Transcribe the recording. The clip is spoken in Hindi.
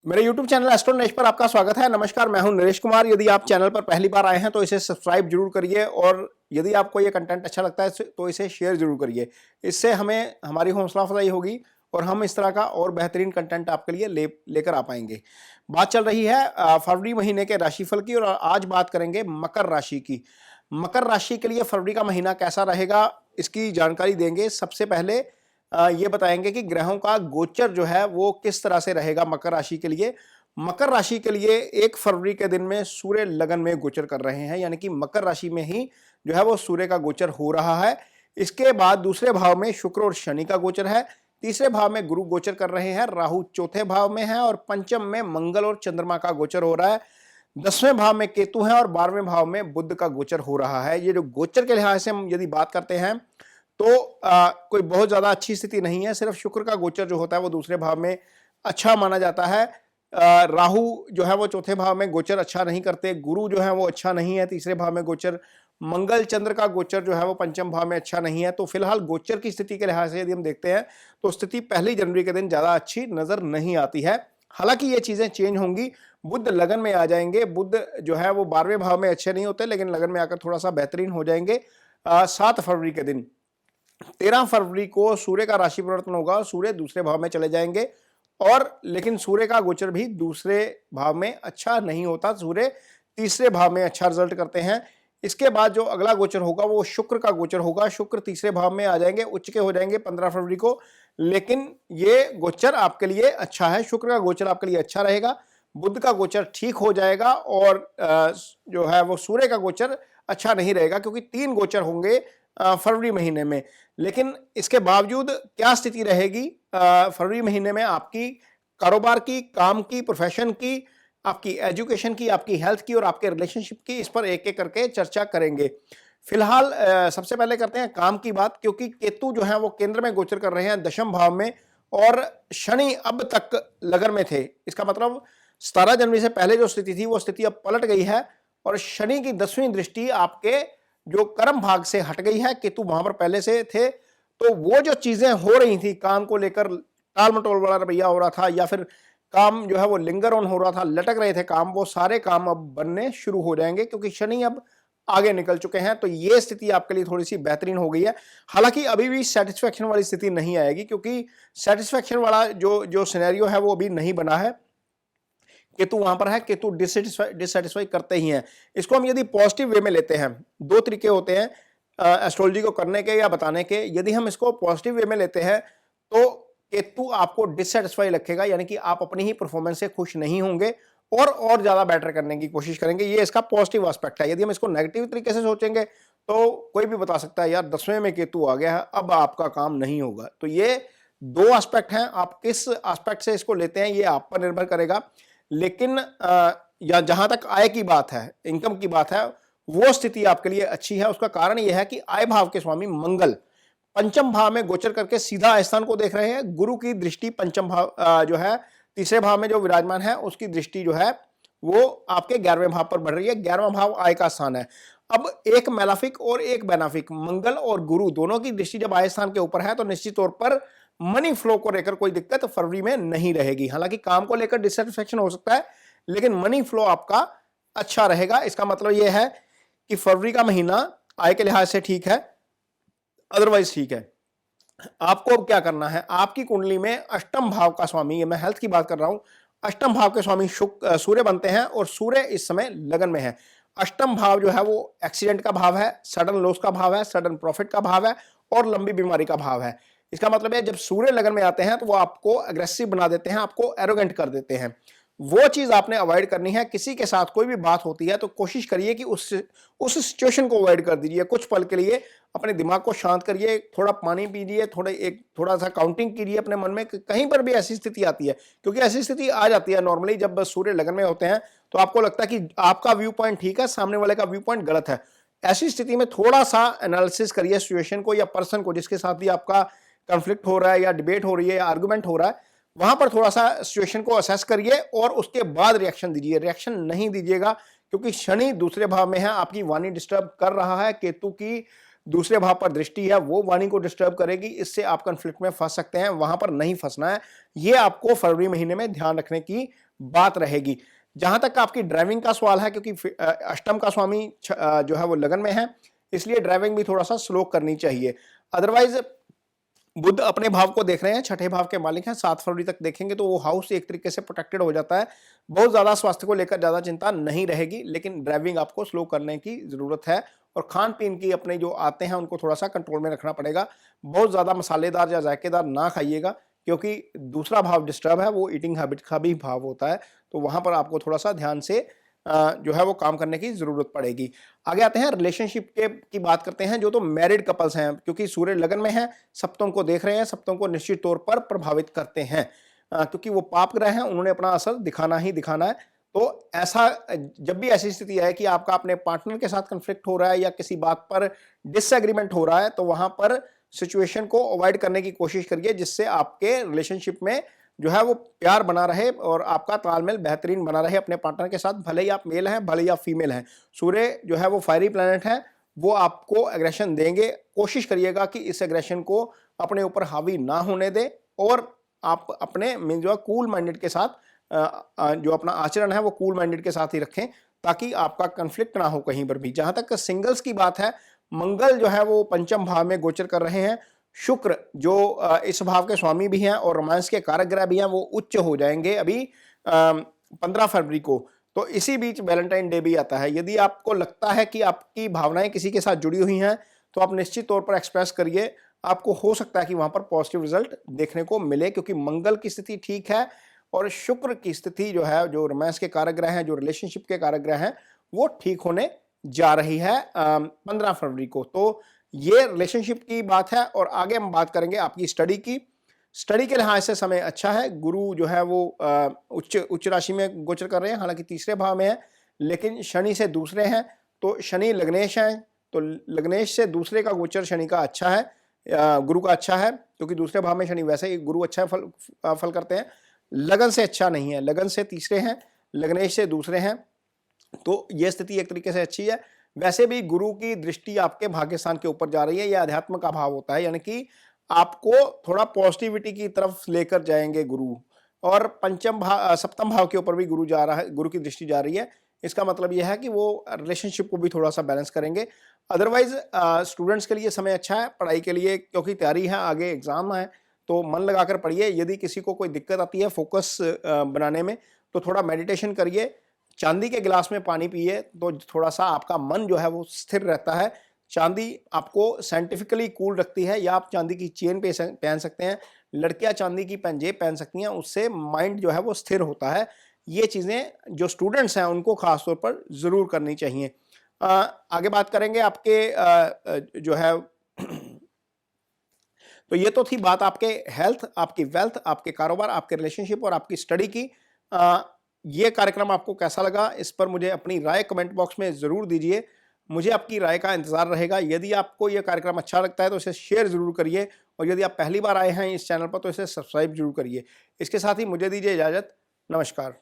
मेरे YouTube चैनल एस्ट्रो नरेश पर आपका स्वागत है। नमस्कार, मैं हूं नरेश कुमार। यदि आप चैनल पर पहली बार आए हैं तो इसे सब्सक्राइब जरूर करिए और यदि आपको ये कंटेंट अच्छा लगता है तो इसे शेयर जरूर करिए। इससे हमें हमारी हौसला अफजाई होगी और हम इस तरह का और बेहतरीन कंटेंट आपके लिए लेकर आ पाएंगे। बात चल रही है फरवरी महीने के राशिफल की और आज बात करेंगे मकर राशि की। मकर राशि के लिए फरवरी का महीना कैसा रहेगा, इसकी जानकारी देंगे। सबसे पहले ये बताएंगे कि ग्रहों का गोचर जो है वो किस तरह से रहेगा मकर राशि के लिए। मकर राशि के लिए 1 फरवरी के दिन में सूर्य लगन में गोचर कर रहे हैं, यानी कि मकर राशि में ही जो है वो सूर्य का गोचर हो रहा है। इसके बाद दूसरे भाव में शुक्र और शनि का गोचर है, तीसरे भाव में गुरु गोचर कर रहे हैं, राहु चौथे भाव में है और पंचम में मंगल और चंद्रमा का गोचर हो रहा है। 10वें भाव में केतु है और 12वें भाव में बुध का गोचर हो रहा है। ये जो गोचर के लिहाज से हम यदि बात करते हैं तो कोई बहुत ज्यादा अच्छी स्थिति नहीं है। सिर्फ शुक्र का गोचर जो होता है वो दूसरे भाव में अच्छा माना जाता है। राहु जो है वो चौथे भाव में गोचर अच्छा नहीं करते, गुरु जो है वो अच्छा नहीं है तीसरे भाव में गोचर, मंगल चंद्र का गोचर जो है वो पंचम भाव में अच्छा नहीं है। तो फिलहाल गोचर की स्थिति के लिहाज से यदि हम देखते हैं तो स्थिति 1 जनवरी के दिन ज्यादा अच्छी नजर नहीं आती है। हालांकि ये चीजें चेंज होंगी। बुध लगन में आ जाएंगे। बुध जो है वो 12वें भाव में अच्छे नहीं होते, लेकिन लगन में आकर थोड़ा सा बेहतरीन हो जाएंगे। 7 फरवरी के दिन 13 फरवरी को सूर्य का राशि परिवर्तन होगा, सूर्य दूसरे भाव में चले जाएंगे और लेकिन सूर्य का गोचर भी दूसरे भाव में अच्छा नहीं होता, सूर्य तीसरे भाव में अच्छा रिजल्ट करते हैं। इसके बाद जो अगला गोचर होगा वो शुक्र का गोचर होगा। शुक्र तीसरे भाव में आ जाएंगे, उच्च के हो जाएंगे 15 फरवरी को, लेकिन ये गोचर आपके लिए अच्छा है। शुक्र का गोचर आपके लिए अच्छा रहेगा, बुध का गोचर ठीक हो जाएगा और जो है वो सूर्य का गोचर अच्छा नहीं रहेगा, क्योंकि 3 गोचर होंगे फरवरी महीने में। लेकिन इसके बावजूद क्या स्थिति रहेगी फरवरी महीने में आपकी कारोबार की, काम की, प्रोफेशन की, आपकी एजुकेशन की, आपकी हेल्थ की और आपके रिलेशनशिप की, इस पर एक एक करके चर्चा करेंगे। फिलहाल सबसे पहले करते हैं काम की बात, क्योंकि केतु जो है वो केंद्र में गोचर कर रहे हैं 10वें भाव में और शनि अब तक लगन में थे। इसका मतलब 17 जनवरी से पहले जो स्थिति थी वो स्थिति अब पलट गई है और शनि की 10वीं दृष्टि आपके जो कर्म भाग से हट गई है। केतु वहां पर पहले से थे, तो वो जो चीजें हो रही थी, काम को लेकर टाल मटोल वाला रवैया हो रहा था या फिर काम जो है वो लिंगर ऑन हो रहा था, लटक रहे थे काम, वो सारे काम अब बनने शुरू हो जाएंगे क्योंकि शनि अब आगे निकल चुके हैं। तो ये स्थिति आपके लिए थोड़ी सी बेहतरीन हो गई है। हालांकि अभी भी सेटिस्फेक्शन वाली स्थिति नहीं आएगी, क्योंकि सेटिस्फेक्शन वाला जो सिनेरियो है वो अभी नहीं बना है। केतु वहां पर है, केतु डिससेटिस्फाई करते ही हैं। इसको हम यदि पॉजिटिव वे में लेते हैं, 2 तरीके होते हैं एस्ट्रोलॉजी को करने के या बताने के। यदि हम इसको पॉजिटिव वे में लेते हैं तो केतु आपको डिससेटिस्फाई रखेगा, यानी कि आप अपनी ही परफॉर्मेंस से खुश नहीं होंगे और ज्यादा बेटर करने की कोशिश करेंगे। ये इसका पॉजिटिव एस्पेक्ट है। यदि हम इसको नेगेटिव तरीके से सोचेंगे तो कोई भी बता सकता है यार 10वें में केतु आ गया है, अब आपका काम नहीं होगा। तो ये 2 एस्पेक्ट हैं, आप किस एस्पेक्ट से इसको लेते हैं ये आप पर निर्भर करेगा। लेकिन या जहां तक आय की बात है, इनकम की बात है, वो स्थिति आपके लिए अच्छी है। उसका कारण यह है कि आय भाव के स्वामी मंगल पंचम भाव में गोचर करके सीधा आय स्थान को देख रहे हैं। गुरु की दृष्टि पंचम भाव जो है तीसरे भाव में जो विराजमान है उसकी दृष्टि जो है वो आपके 11वें भाव पर बढ़ रही है। 11वां भाव आय का स्थान है। अब एक मेलाफिक और एक बेनाफिक, मंगल और गुरु दोनों की दृष्टि जब आय स्थान के ऊपर है तो निश्चित तौर पर मनी फ्लो को लेकर कोई दिक्कत फरवरी में नहीं रहेगी। हालांकि काम को लेकर डिससेटिस्फेक्शन हो सकता है, लेकिन मनी फ्लो आपका अच्छा रहेगा। इसका मतलब यह है कि फरवरी का महीना आय के लिहाज से ठीक है, अदरवाइज ठीक है। आपको अब क्या करना है, आपकी कुंडली में अष्टम भाव का स्वामी, ये मैं हेल्थ की बात कर रहा हूं, अष्टम भाव के स्वामी सूर्य बनते हैं और सूर्य इस समय लगन में है। अष्टम भाव जो है वो एक्सीडेंट का भाव है, सडन लॉस का भाव है, सडन प्रॉफिट का भाव है और लंबी बीमारी का भाव है। इसका मतलब है जब सूर्य लगन में आते हैं तो वो आपको अग्रेसिव बना देते हैं, आपको एरोगेंट कर देते हैं। वो चीज आपने अवॉइड करनी है। किसी के साथ कोई भी बात होती है तो कोशिश करिए कि उस सिचुएशन को अवॉइड कर दीजिए। कुछ पल के लिए अपने दिमाग को शांत करिए, थोड़ा पानी पीजिए, थोड़ा सा काउंटिंग कीजिए अपने मन में। कहीं पर भी ऐसी स्थिति आती है, क्योंकि ऐसी स्थिति आ जाती है नॉर्मली जब सूर्य लगन में होते हैं, तो आपको लगता है कि आपका व्यू पॉइंट ठीक है, सामने वाले का व्यू पॉइंट गलत है। ऐसी स्थिति में थोड़ा सा एनालिसिस करिए सिचुएशन को या पर्सन को जिसके साथ भी आपका कंफ्लिक्ट हो रहा है या डिबेट हो रही है या आर्गुमेंट हो रहा है, वहां पर थोड़ा सा सिचुएशन को असेस करिए और उसके बाद रिएक्शन दीजिए। रिएक्शन नहीं दीजिएगा, क्योंकि शनि दूसरे भाव में है, आपकी वाणी डिस्टर्ब कर रहा है। केतु की दूसरे भाव पर दृष्टि है, वो वाणी को डिस्टर्ब करेगी, इससे आप कंफ्लिक्ट में फंस सकते हैं। वहां पर नहीं फंसना है, ये आपको फरवरी महीने में ध्यान रखने की बात रहेगी। जहां तक आपकी ड्राइविंग का सवाल है, क्योंकि अष्टम का स्वामी जो है वो लगन में है, इसलिए ड्राइविंग भी थोड़ा सा स्लो करनी चाहिए। अदरवाइज बुध अपने भाव को देख रहे हैं, छठे भाव के मालिक हैं, 7 फरवरी तक देखेंगे तो वो हाउस एक तरीके से प्रोटेक्टेड हो जाता है। बहुत ज्यादा स्वास्थ्य को लेकर ज्यादा चिंता नहीं रहेगी, लेकिन ड्राइविंग आपको स्लो करने की जरूरत है और खान पीन की अपने जो आते हैं उनको थोड़ा सा कंट्रोल में रखना पड़ेगा। बहुत ज्यादा मसालेदार या जायकेदार ना खाइएगा, क्योंकि दूसरा भाव डिस्टर्ब है, वो ईटिंग हैबिट का भी भाव होता है, तो वहां पर आपको थोड़ा सा ध्यान से जो है वो काम करने की जरूरत पड़ेगी। आगे आते हैं रिलेशनशिप के की बात करते हैं, जो तो मैरिड कपल्स हैं, क्योंकि सूर्य लगन में है, सप्तम को देख रहे हैं, सप्तम को निश्चित तौर पर प्रभावित करते हैं, क्योंकि वो पाप ग्रह हैं, उन्होंने अपना असर दिखाना ही दिखाना है। तो ऐसा जब भी ऐसी स्थिति है कि आपका अपने पार्टनर के साथ कंफ्लिक्ट हो रहा है या किसी बात पर डिसएग्रीमेंट हो रहा है, तो वहां पर सिचुएशन को अवॉइड करने की कोशिश करिए, जिससे आपके रिलेशनशिप में जो है वो प्यार बना रहे और आपका तालमेल बेहतरीन बना रहे अपने पार्टनर के साथ, भले ही आप मेल हैं भले ही आप फीमेल हैं। सूर्य जो है वो फायरी प्लैनेट है, वो आपको एग्रेशन देंगे। कोशिश करिएगा कि इस एग्रेशन को अपने ऊपर हावी ना होने दे और आप अपने जो कूल माइंडेड के साथ जो अपना आचरण है वो कूल माइंडेड के साथ ही रखें, ताकि आपका कंफ्लिक्ट ना हो कहीं पर भी। जहां तक सिंगल्स की बात है, मंगल जो है वो पंचम भाव में गोचर कर रहे हैं, शुक्र जो इस भाव के स्वामी भी हैं और रोमांस के कारक ग्रह भी हैं, वो उच्च हो जाएंगे अभी 15 फरवरी को। तो इसी बीच वैलेंटाइन डे भी आता है। यदि आपको लगता है कि आपकी भावनाएं किसी के साथ जुड़ी हुई हैं, तो आप निश्चित तौर पर एक्सप्रेस करिए, आपको हो सकता है कि वहां पर पॉजिटिव रिजल्ट देखने को मिले, क्योंकि मंगल की स्थिति ठीक है और शुक्र की स्थिति जो है, जो रोमांस के कारक ग्रह हैं, जो रिलेशनशिप के कारक ग्रह हैं, वो ठीक होने जा रही है 15 फरवरी को। तो ये रिलेशनशिप की बात है। और आगे हम बात करेंगे आपकी स्टडी की। स्टडी के लिहाज से समय अच्छा है। गुरु जो है वो उच्च राशि में गोचर कर रहे हैं, हालांकि तीसरे भाव में है, लेकिन शनि से दूसरे हैं, तो शनि लग्नेश हैं, तो लग्नेश से दूसरे का गोचर शनि का अच्छा है, गुरु का अच्छा है, क्योंकि दूसरे भाव में शनि वैसे ही गुरु अच्छा फल करते हैं। लगन से अच्छा नहीं है, लगन से तीसरे हैं, लग्नेश से दूसरे हैं, तो यह स्थिति एक तरीके से अच्छी है। वैसे भी गुरु की दृष्टि आपके भाग्य स्थान के ऊपर जा रही है, यह अध्यात्म का भाव होता है, यानी कि आपको थोड़ा पॉजिटिविटी की तरफ लेकर जाएंगे गुरु। और सप्तम भाव के ऊपर भी गुरु जा रहा है, गुरु की दृष्टि जा रही है। इसका मतलब यह है कि वो रिलेशनशिप को भी थोड़ा सा बैलेंस करेंगे। अदरवाइज स्टूडेंट्स के लिए समय अच्छा है, पढ़ाई के लिए, क्योंकि तैयारी है, आगे एग्जाम है, तो मन लगाकर पढ़िए। यदि किसी को कोई दिक्कत आती है फोकस बनाने में, तो थोड़ा मेडिटेशन करिए, चांदी के गिलास में पानी पिए, तो थोड़ा सा आपका मन जो है वो स्थिर रहता है। चांदी आपको साइंटिफिकली कूल रखती है, या आप चांदी की चेन पहन सकते हैं, लड़कियां चांदी की पंजेब पहन सकती हैं, उससे माइंड जो है वो स्थिर होता है। ये चीजें जो स्टूडेंट्स हैं उनको खासतौर पर जरूर करनी चाहिए। आगे बात करेंगे आपके जो है तो ये तो थी बात आपके हेल्थ, आपकी वेल्थ, आपके कारोबार, आपके रिलेशनशिप और आपकी स्टडी की। ये कार्यक्रम आपको कैसा लगा, इस पर मुझे अपनी राय कमेंट बॉक्स में ज़रूर दीजिए। मुझे आपकी राय का इंतज़ार रहेगा। यदि आपको ये कार्यक्रम अच्छा लगता है तो इसे शेयर ज़रूर करिए, और यदि आप पहली बार आए हैं इस चैनल पर तो इसे सब्सक्राइब जरूर करिए। इसके साथ ही मुझे दीजिए इजाज़त। नमस्कार।